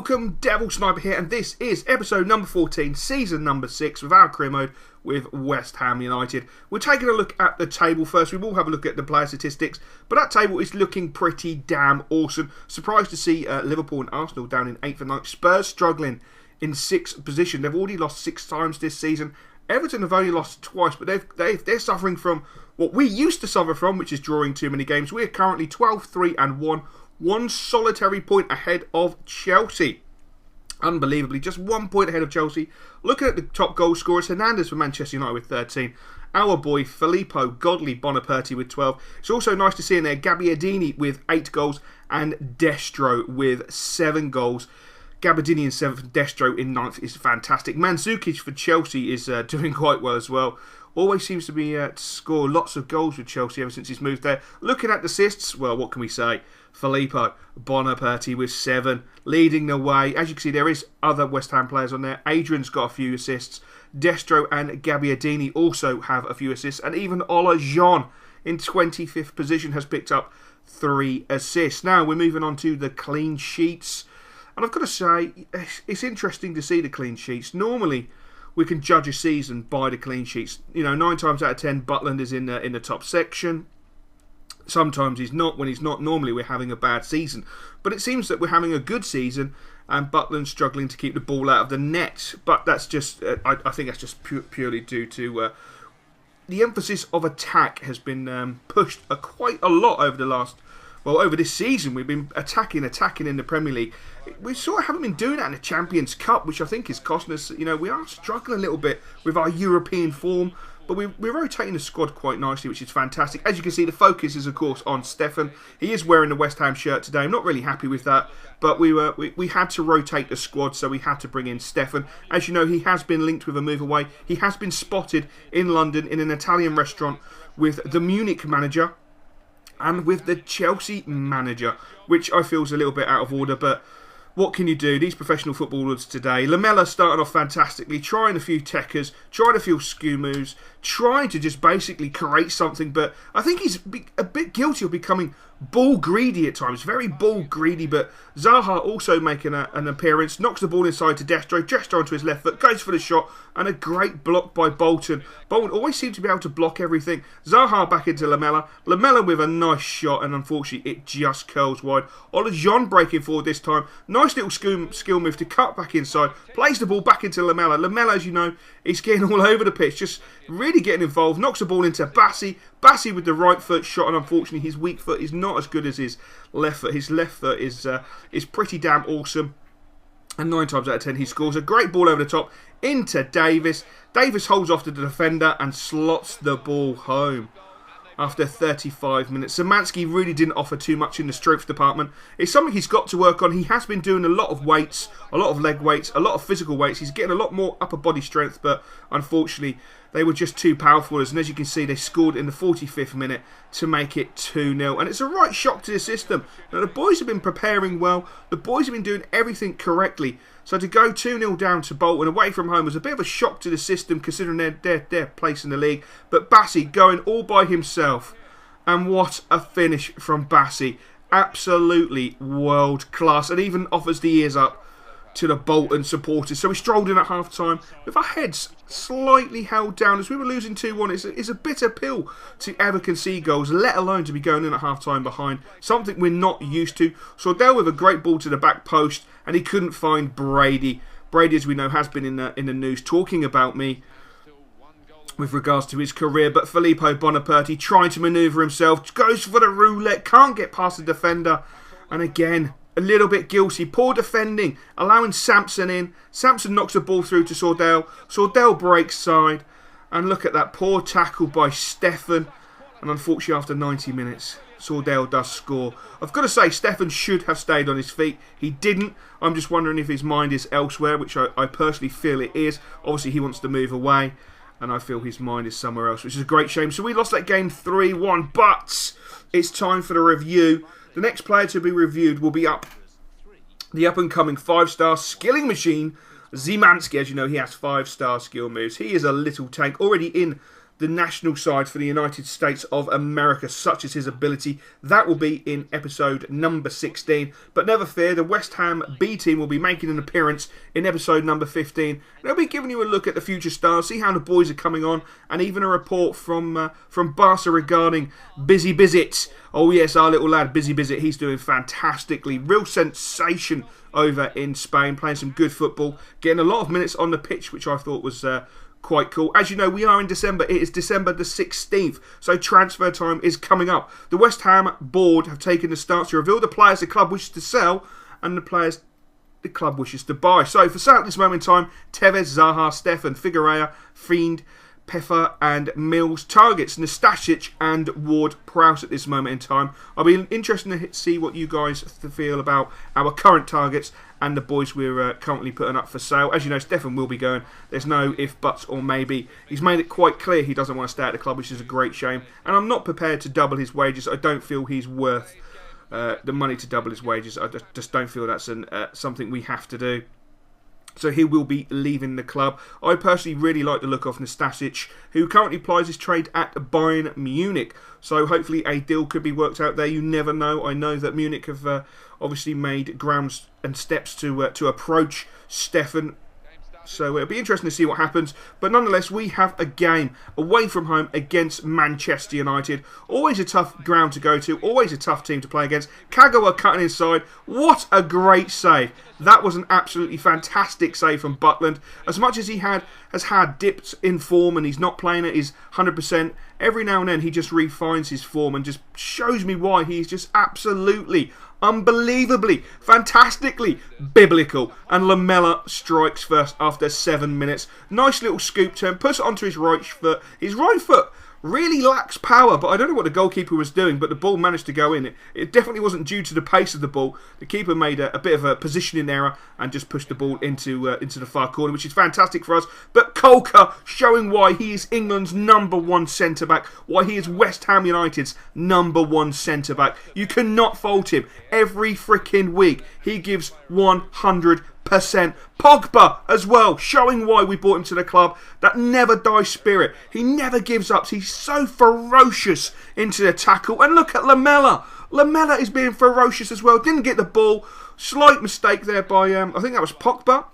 Welcome, Devil Sniper here, and this is episode number 14, season number 6 of our career mode with West Ham United. We're taking a look at the table first. We will have a look at the player statistics, but that table is looking pretty damn awesome. Surprised to see Liverpool and Arsenal down in 8th and 9th. Spurs struggling in 6th position. They've already lost 6 times this season. Everton have only lost twice, but they're suffering from what we used to suffer from, which is drawing too many games. We are currently 12-3-1. One solitary point ahead of Chelsea. Unbelievably, just 1 point ahead of Chelsea. Looking at the top goal scorers, Hernandez for Manchester United with 13. Our boy Filippo Godley Bonaperti with 12. It's also nice to see in there Gabbiadini with 8 goals and Destro with 7 goals. Gabbiadini in 7th, Destro in 9th is fantastic. Mandzukic for Chelsea is doing quite well as well. Always seems to be to score lots of goals with Chelsea ever since he's moved there. Looking at assists, well, what can we say? Filippo Bonaperti with 7, leading the way. As you can see, there is other West Ham players on there. Adrian's got a few assists. Destro and Gabbiadini also have a few assists. And even Ola Jean in 25th position has picked up 3 assists. Now, we're moving on to the clean sheets. And I've got to say, it's interesting to see the clean sheets. Normally, we can judge a season by the clean sheets. You know, 9 times out of 10, Butland is in the top section. Sometimes he's not. When he's not, normally we're having a bad season. But it seems that we're having a good season and Butland's struggling to keep the ball out of the net. But that's just, I think that's just purely due to the emphasis of attack has been pushed quite a lot over the last, well, over this season. We've been attacking in the Premier League. We sort of haven't been doing that in the Champions Cup, which I think is costing us. You know, we are struggling a little bit with our European form. But we're rotating the squad quite nicely, which is fantastic. As you can see, the focus is, of course, on Stefan. He is wearing the West Ham shirt today. I'm not really happy with that. But we had to rotate the squad, so we had to bring in Stefan. As you know, he has been linked with a move away. He has been spotted in London in an Italian restaurant with the Munich manager and with the Chelsea manager, which I feel is a little bit out of order, but what can you do? These professional footballers today. Lamela starting off fantastically, trying a few techers, trying a few skew moves, trying to just basically create something, but I think he's a bit guilty of becoming ball greedy at times. Very ball greedy, but Zaha also making an appearance, knocks the ball inside to Destro onto his left foot, goes for the shot, and a great block by Bolton. Bolton always seems to be able to block everything. Zaha back into Lamela. Lamela with a nice shot, and unfortunately it just curls wide. Ola Jean breaking forward this time. Nice little skill move to cut back inside. Plays the ball back into Lamela. Lamela, as you know, is getting all over the pitch, just really getting involved. Knocks the ball into Bassi. Bassi with the right foot shot, and unfortunately his weak foot is not as good as his left foot. His left foot is pretty damn awesome. And 9 times out of 10 he scores a great ball over the top into Davis. Davis holds off to the defender and slots the ball home. After 35 minutes, Szymanski really didn't offer too much in the strength department. It's something he's got to work on. He has been doing a lot of weights, a lot of leg weights, a lot of physical weights. He's getting a lot more upper body strength, but unfortunately they were just too powerful. And as you can see, they scored in the 45th minute to make it 2-0. And it's a right shock to the system. Now, the boys have been preparing well. The boys have been doing everything correctly. So to go 2-0 down to Bolton away from home was a bit of a shock to the system, considering their place in the league. But Bassi going all by himself. And what a finish from Bassi. Absolutely world class. And even offers the ears up to the Bolton supporters. So we strolled in at half time with our heads slightly held down as we were losing 2-1. It's a bitter pill to ever concede goals, let alone to be going in at half time behind. Something we're not used to. Sordell with a great ball to the back post, and he couldn't find Brady. Brady, as we know, has been in the news talking about me with regards to his career, but Filippo Bonaperti trying to manoeuvre himself, goes for the roulette, can't get past the defender, and again a little bit guilty. Poor defending, allowing Samson in. Samson knocks the ball through to Sordell. Sordell breaks side. And look at that poor tackle by Stefan. And unfortunately, after 90 minutes, Sordell does score. I've got to say, Stefan should have stayed on his feet. He didn't. I'm just wondering if his mind is elsewhere, which I personally feel it is. Obviously, he wants to move away. And I feel his mind is somewhere else, which is a great shame. So we lost that game 3-1. But it's time for the review. The next player to be reviewed will be the up-and-coming 5-star skilling machine, Szymanski. As you know, he has 5-star skill moves. He is a little tank, already in the national side for the United States of America, such as his ability. That will be in episode number 16. But never fear, the West Ham B team will be making an appearance in episode number 15. They'll be giving you a look at the future stars, see how the boys are coming on, and even a report from Barca regarding Busy Bizit. Oh yes, our little lad, Busy Bizit, he's doing fantastically. Real sensation over in Spain, playing some good football, getting a lot of minutes on the pitch, which I thought was quite cool. As you know, we are in December. It is December the 16th, so transfer time is coming up. The West Ham board have taken the stance to reveal the players the club wishes to sell and the players the club wishes to buy. So for sale at this moment in time, Tevez, Zaha, Stefan, Figueroa, Fiend, Peffer and Mills targets Nastasic and Ward-Prowse at this moment in time. I'll be interested to see what you guys feel about our current targets and the boys we're currently putting up for sale. As you know, Stefan will be going. There's no if, buts or maybe. He's made it quite clear he doesn't want to stay at the club, which is a great shame. And I'm not prepared to double his wages. I don't feel he's worth the money to double his wages. I just don't feel that's something we have to do. So he will be leaving the club. I personally really like the look of Nastasic, who currently plies his trade at Bayern Munich. So hopefully a deal could be worked out there. You never know. I know that Munich have obviously made grounds and steps to approach Stefan. So it'll be interesting to see what happens. But nonetheless, we have a game away from home against Manchester United. Always a tough ground to go to. Always a tough team to play against. Kagawa cutting inside. What a great save. That was an absolutely fantastic save from Butland. As much as he has had dips in form and he's not playing at his 100%, every now and then he just refines his form and just shows me why he's just absolutely, unbelievably, fantastically biblical. And Lamela strikes first after 7 minutes. Nice little scoop turn, puts it onto his right foot. His right foot really lacks power, but I don't know what the goalkeeper was doing, but the ball managed to go in. It definitely wasn't due to the pace of the ball. The keeper made a bit of a positioning error and just pushed the ball into the far corner, which is fantastic for us. But Kolka showing why he is England's #1 centre-back, why he is West Ham United's #1 centre-back. You cannot fault him. Every freaking week, he gives 100%. Pogba as well, showing why we brought him to the club. That never die spirit. He never gives up. He's so ferocious into the tackle. And look at Lamela. Lamela is being ferocious as well. Didn't get the ball. Slight mistake there by, I think that was Pogba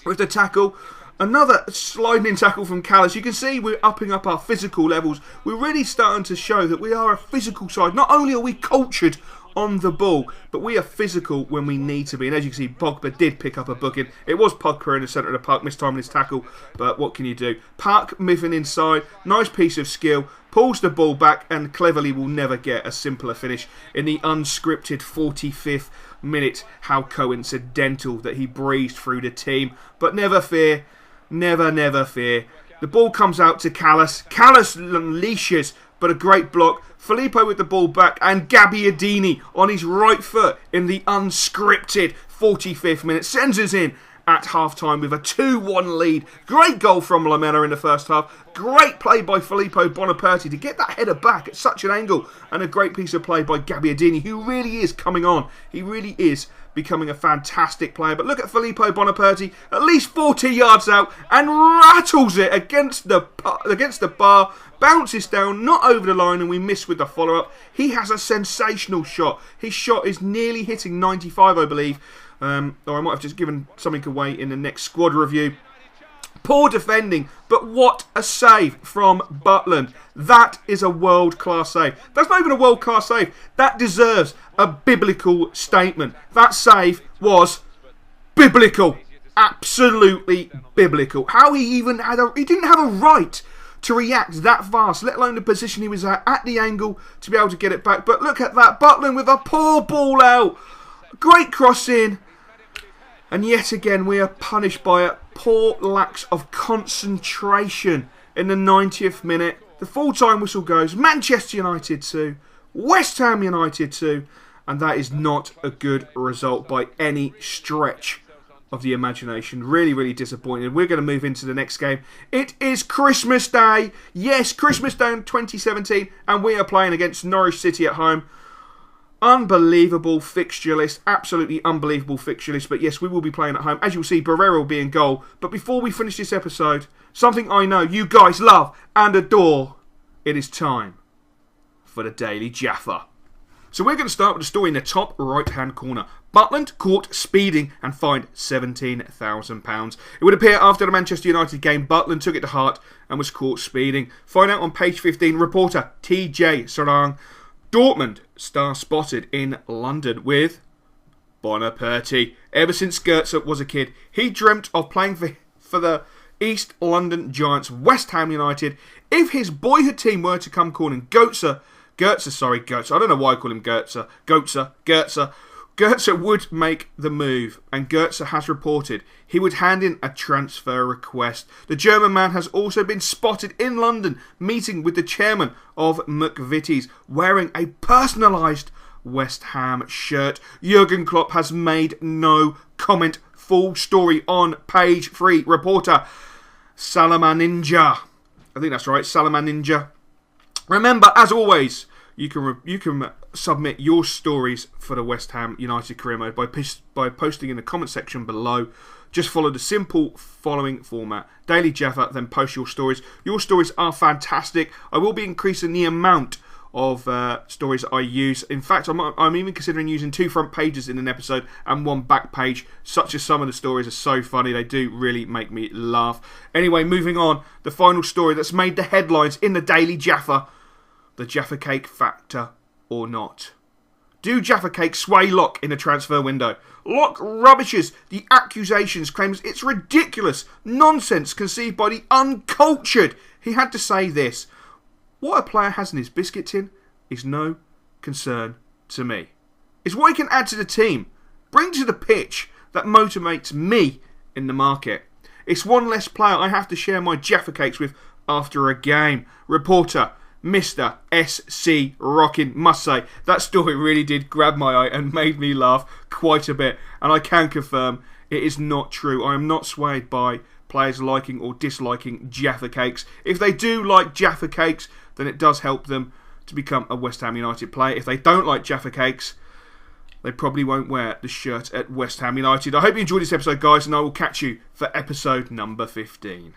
with the tackle. Another sliding tackle from Callis. You can see we're upping up our physical levels. We're really starting to show that we are a physical side. Not only are we cultured on the ball, but we are physical when we need to be. And as you can see, Pogba did pick up a booking. It was Pogba in the centre of the park, mistiming his tackle, but what can you do? Park moving inside, nice piece of skill, pulls the ball back, and cleverly will never get a simpler finish in the unscripted 45th minute. How coincidental that he breezed through the team. But never fear, never fear. The ball comes out to Callis. Callis unleashes, but a great block. Filippo with the ball back, and Gabbiadini on his right foot in the unscripted 45th minute sends us in at half-time with a 2-1 lead. Great goal from Lamela in the first half. Great play by Filippo Bonaperti to get that header back at such an angle. And a great piece of play by Gabbiadini, who really is coming on. He really is becoming a fantastic player. But look at Filippo Bonaperti, at least 40 yards out, and rattles it against the bar. Bounces down, not over the line, and we miss with the follow-up. He has a sensational shot. His shot is nearly hitting 95, I believe. Or I might have just given something away in the next squad review. Poor defending, but what a save from Butland. That is a world-class save. That's not even a world-class save. That deserves a biblical statement. That save was biblical. Absolutely biblical. How he even had he didn't have a right to react that fast, let alone the position he was at the angle to be able to get it back. But look at that, Butland with a poor ball out. Great cross in. And yet again, we are punished by a poor lack of concentration in the 90th minute. The full-time whistle goes. Manchester United 2, West Ham United 2. And that is not a good result by any stretch of the imagination. Really disappointed. We're going to move into the next game. It is Christmas Day. Yes, Christmas Day in 2017. And we are playing against Norwich City at home. Unbelievable fixture list, absolutely unbelievable fixture list. But yes, we will be playing at home. As you'll see, Barrera will be in goal. But before we finish this episode, something I know you guys love and adore. It is time for the Daily Jaffer. So we're going to start with the story in the top right-hand corner. Butland caught speeding and fined £17,000. It would appear after the Manchester United game, Butland took it to heart and was caught speeding. Find out on page 15, reporter TJ Sarang. Dortmund star spotted in London with Bonaperti. Ever since Goetze was a kid, he dreamt of playing for the East London Giants, West Ham United. If his boyhood team were to come calling Goetze, I don't know why I call him Goetze. Goetze would make the move, and Goetze has reported he would hand in a transfer request. The German man has also been spotted in London meeting with the chairman of McVitie's, wearing a personalised West Ham shirt. Jurgen Klopp has made no comment. Full story on page 3. Reporter Salaman Ninja. I think that's right, Salaman Ninja. Remember, as always, you can submit your stories for the West Ham United career mode by posting in the comment section below. Just follow the simple following format. Daily Jaffer, then post your stories. Your stories are fantastic. I will be increasing the amount of stories I use. In fact, I'm even considering using 2 front pages in an episode and 1 back page. Such as some of the stories are so funny. They do really make me laugh. Anyway, moving on. The final story that's made the headlines in the Daily Jaffer. The Jaffa Cake factor or not. Do Jaffa Cake sway Locke in a transfer window? Locke rubbishes the accusations, claims it's ridiculous nonsense conceived by the uncultured. He had to say this: what a player has in his biscuit tin is no concern to me. It's what he can add to the team, bring to the pitch, that motivates me in the market. It's one less player I have to share my Jaffa Cakes with after a game. Reporter Mr. SC Rockin', must say, that story really did grab my eye and made me laugh quite a bit. And I can confirm it is not true. I am not swayed by players liking or disliking Jaffa Cakes. If they do like Jaffa Cakes, then it does help them to become a West Ham United player. If they don't like Jaffa Cakes, they probably won't wear the shirt at West Ham United. I hope you enjoyed this episode, guys, and I will catch you for episode number 15.